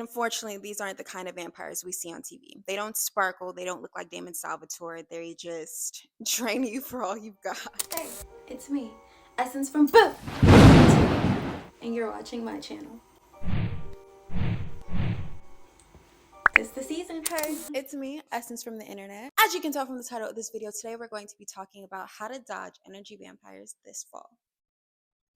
Unfortunately, these aren't the kind of vampires we see on TV. They don't sparkle, they don't look like Damon Salvatore, they just drain you for all you've got. Hey, it's me, Essence from Boo, and you're watching my channel. It's the season. Hey, it's me, Essence from the internet. As you can tell from the title of this video, today we're going to be talking about how to dodge energy vampires this fall.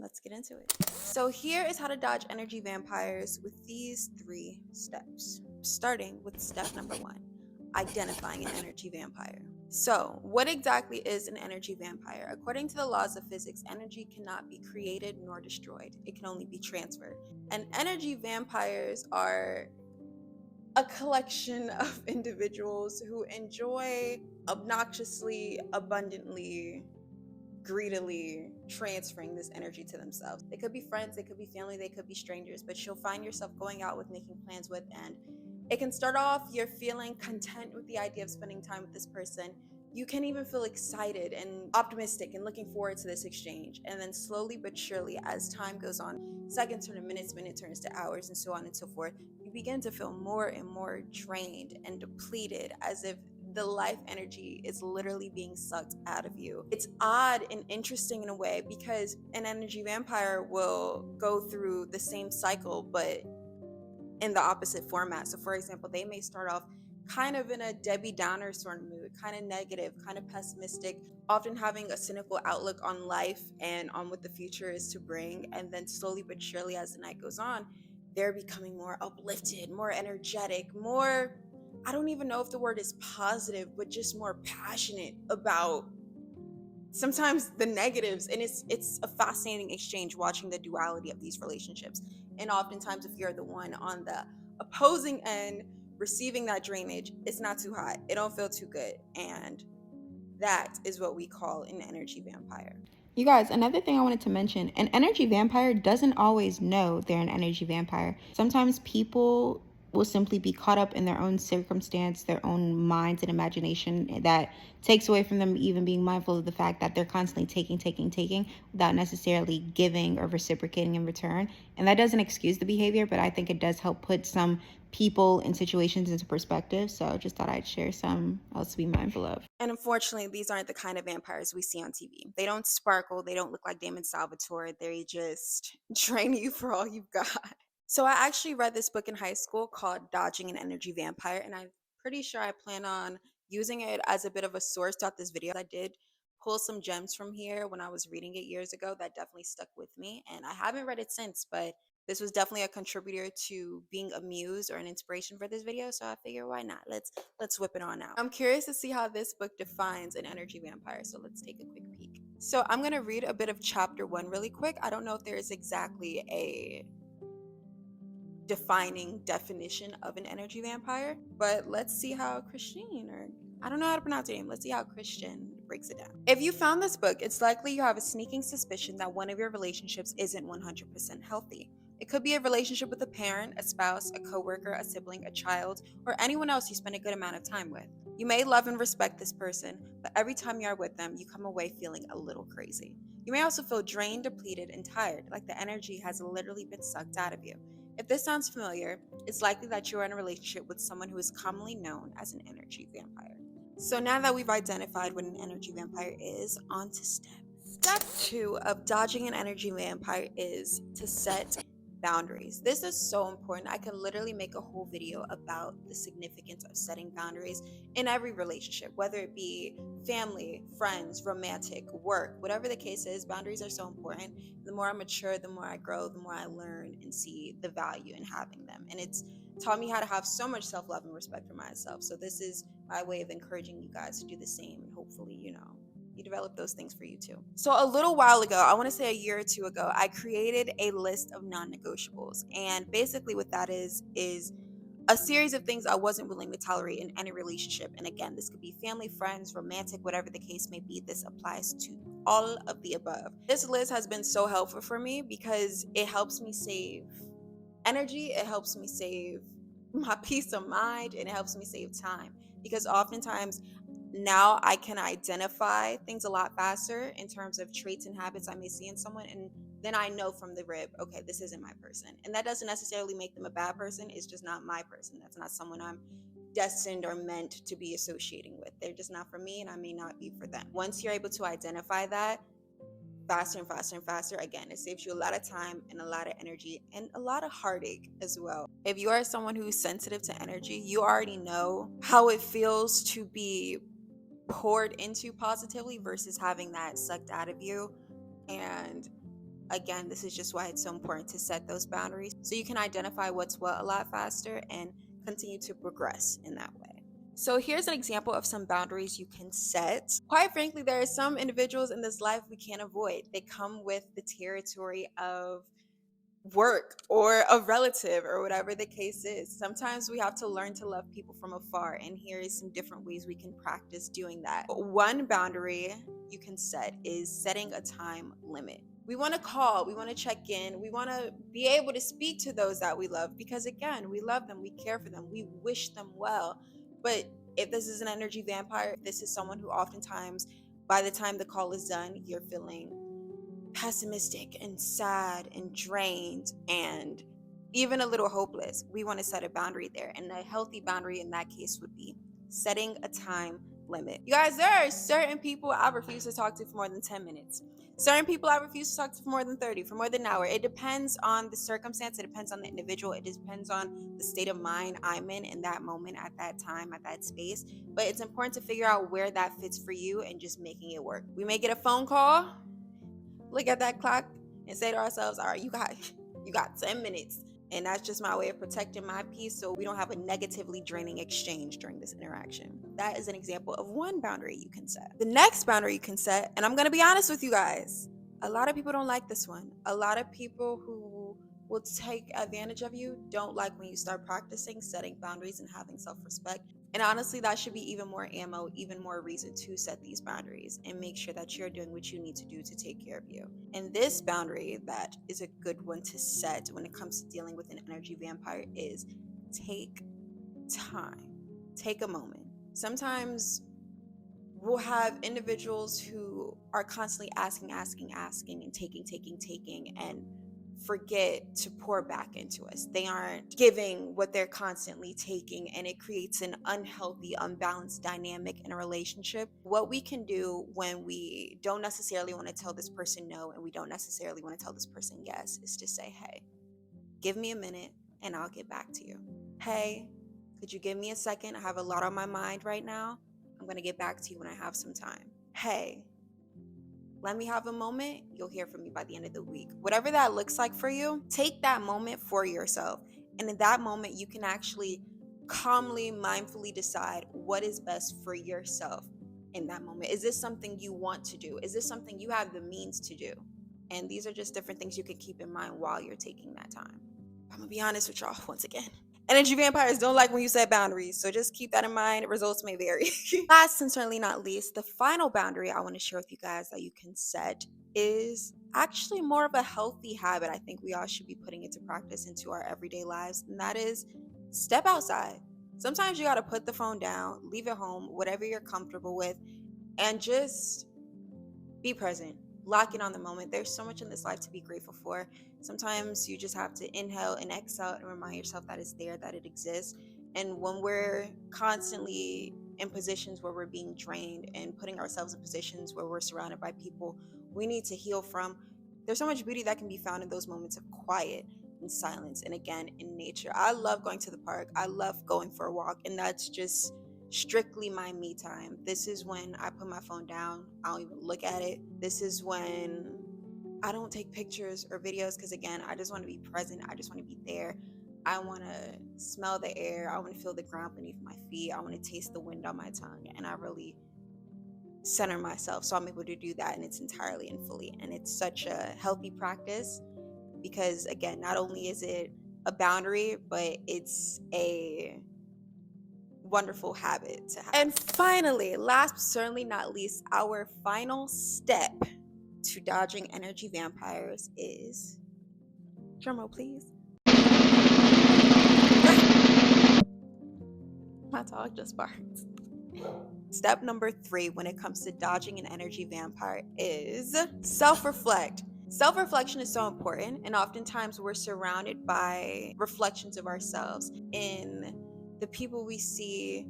Let's get into it. So here is how to dodge energy vampires with these 3 steps. Starting with step number 1, identifying an energy vampire. So what exactly is an energy vampire? According to the laws of physics, energy cannot be created nor destroyed. It can only be transferred. And energy vampires are a collection of individuals who enjoy obnoxiously, abundantly, greedily transferring this energy to themselves. They could be friends, they could be family, they could be strangers, but you'll find yourself going out with, making plans with, and it can start off you're feeling content with the idea of spending time with this person. You can even feel excited and optimistic and looking forward to this exchange. And then slowly but surely, as time goes on, seconds turn to minutes, minute turns to hours, and so on and so forth, you begin to feel more and more drained and depleted, as if the life energy is literally being sucked out of you. It's odd and interesting in a way because an energy vampire will go through the same cycle, but in the opposite format. So, for example, they may start off kind of in a Debbie Downer sort of mood, kind of negative, kind of pessimistic, often having a cynical outlook on life and on what the future is to bring. And then slowly but surely, as the night goes on, they're becoming more uplifted, more energetic, more, I don't even know if the word is positive, but just more passionate about sometimes the negatives. And it's a fascinating exchange watching the duality of these relationships. And oftentimes, if you're the one on the opposing end receiving that drainage, it's not too hot, it don't feel too good, and that is what we call an energy vampire. You guys, another thing I wanted to mention, an energy vampire doesn't always know they're an energy vampire. Sometimes people will simply be caught up in their own circumstance, their own minds and imagination that takes away from them even being mindful of the fact that they're constantly taking without necessarily giving or reciprocating in return. And that doesn't excuse the behavior, but I think it does help put some people and situations into perspective. So just thought I'd share some else to be mindful of. And unfortunately, these aren't the kind of vampires we see on TV. They don't sparkle, they don't look like Damon Salvatore, they just drain you for all you've got. So I actually read this book in high school called Dodging an Energy Vampire, and I'm pretty sure I plan on using it as a bit of a source throughout this video. I did pull some gems from here when I was reading it years ago that definitely stuck with me, and I haven't read it since, but this was definitely a contributor to being a muse or an inspiration for this video, so I figure why not? Let's whip it on out. I'm curious to see how this book defines an energy vampire, so let's take a quick peek. So I'm going to read a bit of chapter 1 really quick. I don't know if there is exactly a defining definition of an energy vampire, but let's see how Christine, or I don't know how to pronounce her name, let's see how Christian breaks it down. If you found this book, it's likely you have a sneaking suspicion that one of your relationships isn't 100% healthy. It could be a relationship with a parent, a spouse, a coworker, a sibling, a child, or anyone else you spend a good amount of time with. You may love and respect this person, but every time you are with them, you come away feeling a little crazy. You may also feel drained, depleted, and tired, like the energy has literally been sucked out of you. If this sounds familiar, it's likely that you are in a relationship with someone who is commonly known as an energy vampire. So now that we've identified what an energy vampire is, on to step 2 of dodging an energy vampire is to set boundaries. This is so important. I could literally make a whole video about the significance of setting boundaries in every relationship, whether it be family, friends, romantic, work, whatever the case is. Boundaries are so important. The more I mature, the more I grow, the more I learn and see the value in having them. And it's taught me how to have so much self-love and respect for myself. So this is my way of encouraging you guys to do the same, and hopefully, you develop those things for you too. So a little while ago, I want to say a year or two ago, I created a list of non-negotiables. And basically what that is a series of things I wasn't willing to tolerate in any relationship. And again, this could be family, friends, romantic, whatever the case may be. This applies to all of the above. This list has been so helpful for me because it helps me save energy, it helps me save my peace of mind, and it helps me save time. Because oftentimes now I can identify things a lot faster in terms of traits and habits I may see in someone, and then I know from the rip, okay, this isn't my person. And that doesn't necessarily make them a bad person. It's just not my person. That's not someone I'm destined or meant to be associating with. They're just not for me, and I may not be for them. Once you're able to identify that, faster and faster and faster, again, it saves you a lot of time and a lot of energy and a lot of heartache as well. If you are someone who's sensitive to energy, you already know how it feels to be poured into positively versus having that sucked out of you. And again, this is just why it's so important to set those boundaries so you can identify what's what a lot faster and continue to progress in that way. So here's an example of some boundaries you can set. Quite frankly, there are some individuals in this life we can't avoid. They come with the territory of work or a relative or whatever the case is. Sometimes we have to learn to love people from afar, and here is some different ways we can practice doing that. One boundary you can set is setting a time limit. We want to call, we want to check in, we want to be able to speak to those that we love because, again, we love them, we care for them, we wish them well. But if this is an energy vampire, this is someone who oftentimes, by the time the call is done, you're feeling pessimistic and sad and drained and even a little hopeless. We want to set a boundary there. And a healthy boundary in that case would be setting a time limit. You guys, there are certain people I refuse to talk to for more than 10 minutes. Certain people I refuse to talk to for more than 30, for more than an hour. It depends on the circumstance. It depends on the individual. It depends on the state of mind I'm in that moment, at that time, at that space. But it's important to figure out where that fits for you and just making it work. We may get a phone call, look at that clock, and say to ourselves, all right, you got 10 minutes. And that's just my way of protecting my peace so we don't have a negatively draining exchange during this interaction. That is an example of one boundary you can set. The next boundary you can set, and I'm going to be honest with you guys, a lot of people don't like this one. A lot of people who will take advantage of you don't like when you start practicing setting boundaries and having self-respect. And honestly, that should be even more ammo, even more reason to set these boundaries and make sure that you're doing what you need to do to take care of you. And this boundary that is a good one to set when it comes to dealing with an energy vampire is take time. Take a moment. Sometimes we'll have individuals who are constantly asking and taking and forget to pour back into us. They aren't giving what they're constantly taking, and it creates an unhealthy, unbalanced dynamic in a relationship. What we can do when we don't necessarily want to tell this person no and we don't necessarily want to tell this person yes is to say, hey, give me a minute and I'll get back to you. Hey, could you give me a second? I have a lot on my mind right now. I'm going to get back to you when I have some time. Hey, let me have a moment. You'll hear from me by the end of the week. Whatever that looks like for you, take that moment for yourself. And in that moment, you can actually calmly, mindfully decide what is best for yourself in that moment. Is this something you want to do? Is this something you have the means to do? And these are just different things you can keep in mind while you're taking that time. I'm going to be honest with y'all once again. Energy vampires don't like when you set boundaries, so just keep that in mind. Results may vary. Last and certainly not least, the final boundary I want to share with you guys that you can set is actually more of a healthy habit I think we all should be putting into practice into our everyday lives, and that is step outside. Sometimes you got to put the phone down, leave it home, whatever you're comfortable with, and just be present. Lock in on the moment. There's so much in this life to be grateful for. Sometimes you just have to inhale and exhale and remind yourself that it's there, that it exists. And when we're constantly in positions where we're being drained and putting ourselves in positions where we're surrounded by people we need to heal from, there's so much beauty that can be found in those moments of quiet and silence. And again, in nature. I love going to the park. I love going for a walk. And that's just strictly my me time. This is when I put my phone down. I don't even look at it. This is when I don't take pictures or videos because, again, I just want to be present. I just want to be there. I want to smell the air. I want to feel the ground beneath my feet. I want to taste the wind on my tongue. And I really center myself so I'm able to do that in its entirely and fully. And it's such a healthy practice because, again, not only is it a boundary, but it's a wonderful habit to have. And finally, last but certainly not least, our final step to dodging energy vampires is, drumroll please, my dog just barked. Step number 3 when it comes to dodging an energy vampire is self-reflect. Self-reflection is so important, and oftentimes we're surrounded by reflections of ourselves in the people we see,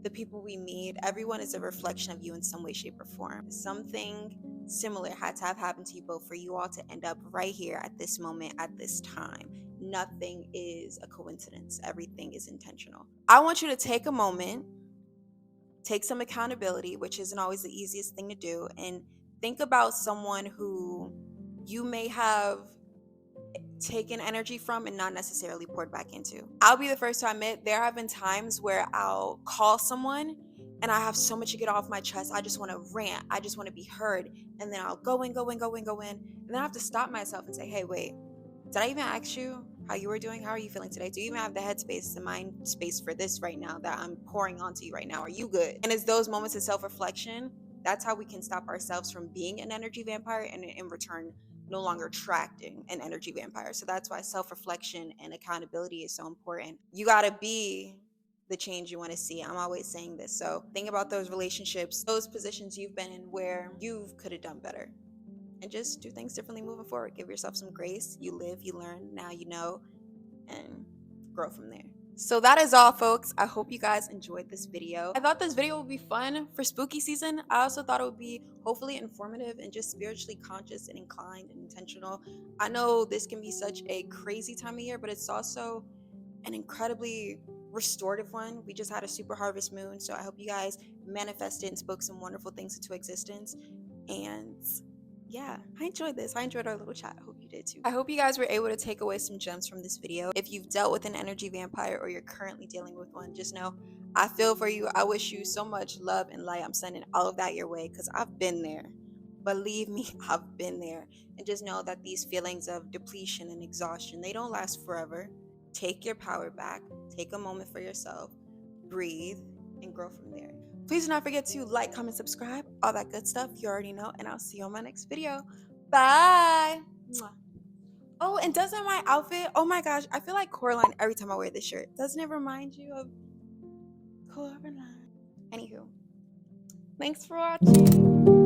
the people we meet. Everyone is a reflection of you in some way, shape, or form. Something similar had to have happened to you both for you all to end up right here at this moment, at this time. Nothing is a coincidence, everything is intentional. I want you to take a moment, take some accountability, which isn't always the easiest thing to do, and think about someone who you may have taken energy from and not necessarily poured back into. I'll be the first to admit there have been times where I'll call someone and I have so much to get off my chest. I just want to rant. I just want to be heard. And then I'll go in. And then I have to stop myself and say, hey, wait, did I even ask you how you were doing? How are you feeling today? Do you even have the headspace, the mind space for this right now that I'm pouring onto you right now? Are you good? And it's those moments of self-reflection. That's how we can stop ourselves from being an energy vampire and in return no longer attracting an energy vampire. So that's why self-reflection and accountability is so important. You got to be the change you want to see. I'm always saying this. So think about those relationships, those positions you've been in where you could have done better, and just do things differently moving forward. Give yourself some grace. You live, you learn, now you know, and grow from there. So that is all, folks. I hope you guys enjoyed this video. I thought this video would be fun for spooky season. I also thought it would be hopefully informative and just spiritually conscious and inclined and intentional. I know this can be such a crazy time of year, but it's also an incredibly restorative one. We just had a super harvest moon, so I hope you guys manifested and spoke some wonderful things into existence. And yeah, I enjoyed this. I enjoyed our little chat. I hope you did too. I hope you guys were able to take away some gems from this video. If you've dealt with an energy vampire or you're currently dealing with one, just know I feel for you. I wish you so much love and light. I'm sending all of that your way because I've been there. Believe me, I've been there. And just know that these feelings of depletion and exhaustion, they don't last forever. Take your power back. Take a moment for yourself. Breathe and grow from there. Please do not forget to like, comment, subscribe, all that good stuff. You already know. And I'll see you on my next video. Bye. Mwah. Oh, and doesn't my outfit, oh my gosh, I feel like Coraline every time I wear this shirt. Doesn't it remind you of Coraline? Anywho, thanks for watching.